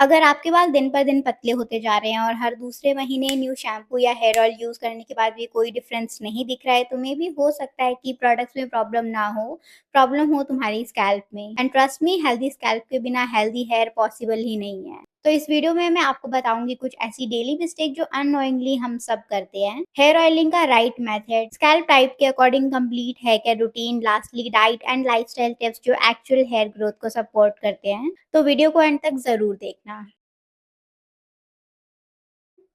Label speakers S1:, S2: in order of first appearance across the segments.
S1: अगर आपके बाल दिन पर दिन पतले होते जा रहे हैं और हर दूसरे महीने न्यू शैम्पू या हेयर ऑयल यूज़ करने के बाद भी कोई डिफरेंस नहीं दिख रहा है, तो मे बी हो सकता है कि प्रोडक्ट्स में प्रॉब्लम ना हो, प्रॉब्लम हो तुम्हारी स्कैल्प में। And trust me, healthy scalp के बिना हेल्दी हेयर पॉसिबल ही नहीं है। तो इस वीडियो में मैं आपको बताऊंगी कुछ ऐसी डेली मिस्टेक जो अननोइंगली हम सब करते हैं। हेयर ऑयलिंग का राइट मेथड, स्कैल्प टाइप के according complete hair care routine, lastly diet and lifestyle tips जो एक्चुअल हेयर ग्रोथ को सपोर्ट करते हैं। तो वीडियो को एंड तक जरूर देखना।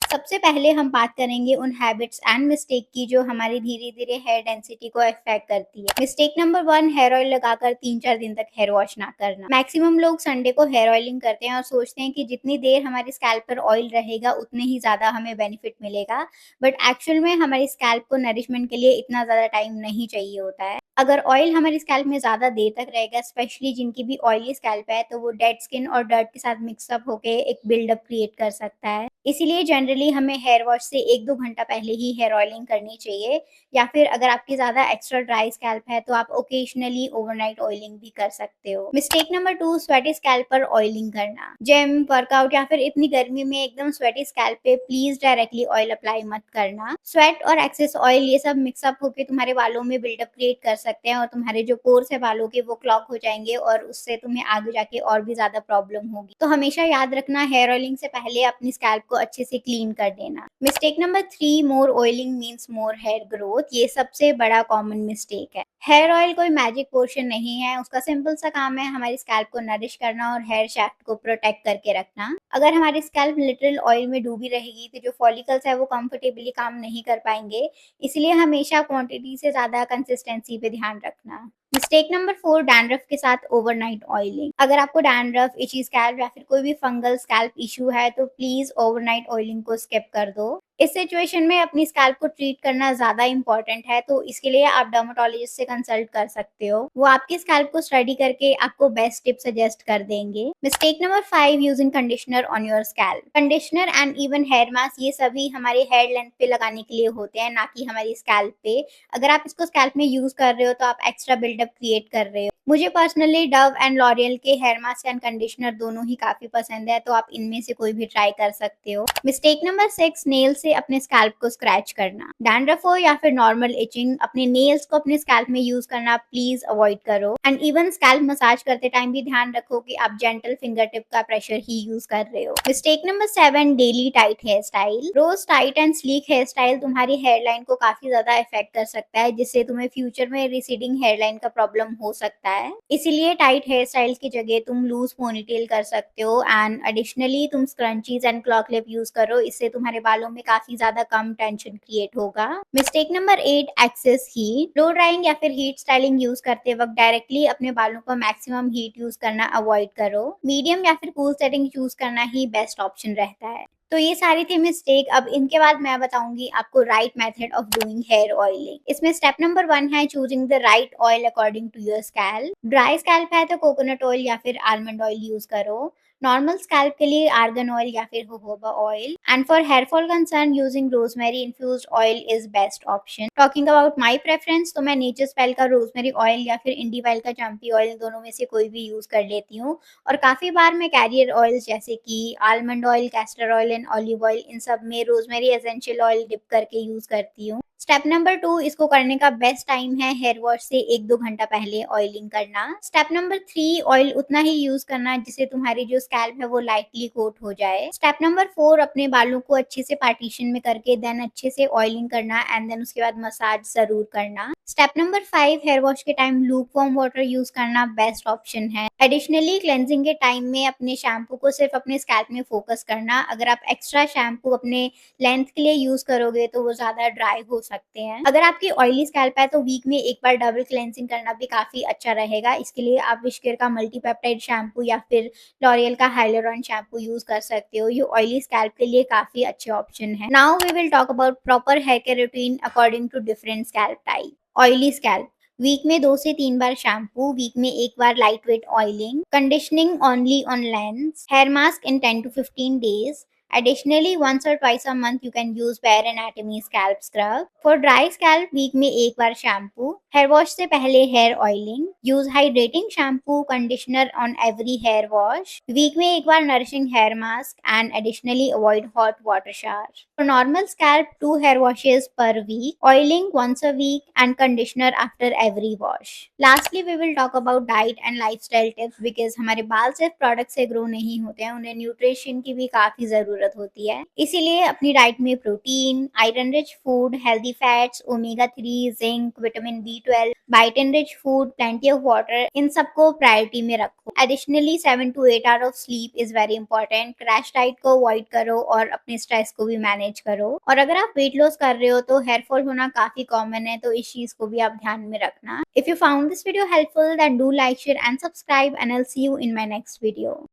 S1: सबसे पहले हम बात करेंगे उन हैबिट्स एंड मिस्टेक की जो हमारी धीरे-धीरे हेयर डेंसिटी को अफेक्ट करती है। मिस्टेक नंबर 1, हेयर ऑयल लगाकर 3-4 दिन तक हेयर वॉश ना करना। मैक्सिमम लोग संडे को हेयर ऑयलिंग करते हैं और सोचते हैं कि जितनी देर हमारी स्कैल्प पर ऑयल रहेगा उतने ही ज़्यादा हमें बेनिफिट मिलेगा। बट एक्चुअल में हमारी स्कैल्प को नरिशमेंट के लिए इतना ज़्यादा टाइम नहीं चाहिए होता है। अगर ऑयल हमारी स्कैल्प में ज़्यादा देर तक रहेगा, स्पेशली जिनकी भी ऑयली स्कैल्प है, तो वो डेड स्किन और डर्ट के साथ मिक्सअप होके एक बिल्डअप क्रिएट कर सकता है। इसीलिए जनरली हमें हेयर वॉश से 1-2 घंटा पहले ही हेयर ऑयलिंग करनी चाहिए, या फिर अगर आपकी ज़्यादा एक्स्ट्रा ड्राई स्कैल्प है तो आप ओकेजनली ओवरनाइट ऑयलिंग भी कर सकते हो। मिस्टेक नंबर 2, स्वेटी स्कैल्प पर ऑयलिंग करना। जिम, वर्कआउट या फिर इतनी गर्मी में एकदम स्वेटी स्कैल्प पे प्लीज डायरेक्टली ऑयल अप्लाई मत करना। स्वेट और एक्सेस ऑयल ये सब मिक्सअप होकर तुम्हारे बालों में बिल्डअप क्रिएट कर सकते हैं और तुम्हारे जो पोर्स है बालों के वो क्लॉग हो जाएंगे और उससे तुम्हें आगे जाके और भी ज्यादा प्रॉब्लम होगी। तो हमेशा याद रखना, हेयर ऑयलिंग से पहले अपनी स्कैल्प को अच्छे से क्लीन कर देना। Mistake number 3, more oiling means more hair growth. ये सबसे बड़ा कॉमन मिस्टेक है। हेयर ऑयल कोई मैजिक पोर्शन नहीं है, उसका सिंपल सा काम है हमारी स्कैल्प को नरिश करना और हेयर शाफ्ट को प्रोटेक्ट करके रखना। अगर हमारी स्कैल्प लिटरल ऑयल में डूबी रहेगी तो जो फॉलिकल्स है वो कंफर्टेबली काम नहीं कर पाएंगे। इसलिए हमेशा क्वांटिटी से ज्यादा कंसिस्टेंसी पे ध्यान रखना। मिस्टेक नंबर 4, डैंड्रफ के साथ ओवरनाइट ऑयलिंग। अगर आपको डैंड्रफ, इची स्कैल्प या फिर कोई भी फंगल स्कैल्प इशू है तो प्लीज ओवरनाइट ऑयलिंग को स्किप कर दो। इस सिचुएशन में अपनी स्कैल्प को ट्रीट करना ज्यादा इंपॉर्टेंट है, तो इसके लिए आप डर्मेटोलॉजिस्ट से कंसल्ट कर सकते हो। वो आपकी स्कैल्प को स्टडी करके आपको बेस्ट टिप सजेस्ट कर देंगे। Mistake number 5, using conditioner on your scalp. Conditioner and even hair mask ये सभी हमारे हेयर लेंथ पे लगाने के लिए होते हैं, ना कि हमारी स्कैल्प पे। अगर आप इसको स्कैल्प में यूज कर रहे हो तो आप एक्स्ट्रा बिल्डअप क्रिएट कर रहे हो। मुझे पर्सनली डव एंड लॉरियल के हेयर मास्क एंड कंडीशनर दोनों ही काफी पसंद है, तो आप इनमें से कोई भी ट्राई कर सकते हो। मिस्टेक नंबर 6, नेल से अपने स्कैल्प को स्क्रैच करना। डैंड्रफ हो या फिर नॉर्मल इचिंग, अपने नेल्स को अपने स्कैल्प में यूज करना प्लीज अवॉइड करो। एंड इवन स्कैल्प मसाज करते टाइम भी ध्यान रखो कि आप जेंटल फिंगर टिप का प्रेशर ही यूज कर रहे हो। Mistake number 7, daily tight hair style. रोज tight and sleek hair style तुम्हारी हेयर लाइन को काफी ज्यादा इफेक्ट कर सकता है, जिससे तुम्हें फ्यूचर में रिसीडिंग हेयर लाइन का प्रॉब्लम हो सकता है। इसीलिए टाइट हेयर स्टाइल की जगह तुम लूज पोनीटेल कर सकते हो। एंड एडिशनली तुम scrunchies and claw clip use करो, इससे तुम्हारे बालों में काफी ज्यादा कम टेंशन क्रिएट होगा। Mistake number 8, excess heat. Blow drying या फिर हीट स्टाइलिंग यूज करते वक्त डायरेक्टली अपने बालों को मैक्सिमम हीट यूज करना अवॉइड करो। मीडियम या फिर कूल सेटिंग चूज करना ही बेस्ट ऑप्शन रहता है। तो ये सारी थी मिस्टेक। अब इनके बाद मैं बताऊंगी आपको right method of doing hair oiling. इसमें स्टेप नंबर 1 है choosing the right oil according to your scalp. Dry scalp है तो कोकोनट ऑयल या फिर आलमंड ऑयल यूज करो। नॉर्मल स्कैल्प के लिए आर्गन ऑयल या फिर jojoba oil. And for hair fall concern, using rosemary infused oil is best option. Talking about my preference, तो मैं नेचर्स पेल का रोजमेरी ऑयल या फिर इंडी ऑयल का चंपी ऑयल दोनों में से कोई भी यूज कर लेती हूँ। और काफी बार मैं कैरियर ऑयल्स जैसे कि almond oil, castor oil and olive oil, इन सब में रोजमेरी एसेंशियल ऑयल डिप करके यूज करती हूँ। स्टेप नंबर 2, इसको करने का बेस्ट टाइम है हेयर वॉश से 1-2 घंटा पहले ऑयलिंग करना। स्टेप नंबर 3, ऑयल उतना ही यूज करना जिससे तुम्हारी जो स्कैल्प है वो लाइटली कोट हो जाए। स्टेप नंबर 4, अपने बालों को अच्छे से पार्टीशन में करके देन अच्छे से ऑयलिंग करना एंड देन उसके बाद मसाज जरूर करना। स्टेप नंबर 5, हेयर वॉश के time look warm water use करना बेस्ट ऑप्शन है। एडिशनली क्लेंजिंग के टाइम में अपने शैम्पू को सिर्फ अपने स्कैल्प में फोकस करना। अगर आप एक्स्ट्रा शैम्पू अपने लेंथ के लिए यूज करोगे तो वो ज्यादा ड्राई हो सकते हैं। अगर आपकी ऑयली स्कैल्प है तो वीक में एक बार डबल क्लेंजिंग करना भी काफी अच्छा रहेगा। इसके लिए आप विशकेयर का मल्टीपेप्टाइड शैम्पू या फिर लॉरियल का हाइलुरोनिक शैम्पू यूज कर सकते हो। ये ऑयली स्कैल्प के लिए काफी अच्छे ऑप्शन है। Now we will talk about proper hair care routine according to different scalp type. Oily scalp, week में 2 से 3 बार शैम्पू, वीक में 1 बार light weight oiling, conditioning only on lengths, hair mask in 10 to 15 days, additionally once और twice a month you can use Bare Anatomy scalp scrub. For dry scalp week में एक बार shampoo. Hair wash से पहले hair oiling. Use hydrating shampoo conditioner on every hair wash. Week में एक बार nourishing hair mask and additionally avoid hot water shower. For normal scalp, 2 hair washes per week, oiling once a week, and conditioner after every wash. Lastly, we will talk about diet and lifestyle tips because हमारे बाल सिर्फ product से grow नहीं होते हैं, उन्हें nutrition की भी काफी जरूरत होती है। इसीलिए अपनी डाइट में protein, iron rich food, healthy fats, omega 3, zinc, vitamin B12, biotin rich food, plenty of water, इन सबको प्रायोरिटी में रखो। Additionally 7 to 8 hour of sleep is very important. Crash diet को अवॉइड करो और अपने स्ट्रेस को भी मैनेज करो। और अगर आप वेट लॉस कर रहे हो तो हेयर फॉल होना काफी कॉमन है, तो इस चीज को भी आप ध्यान में रखना। If you found this video helpful then do like share and subscribe and I will see you in my next video.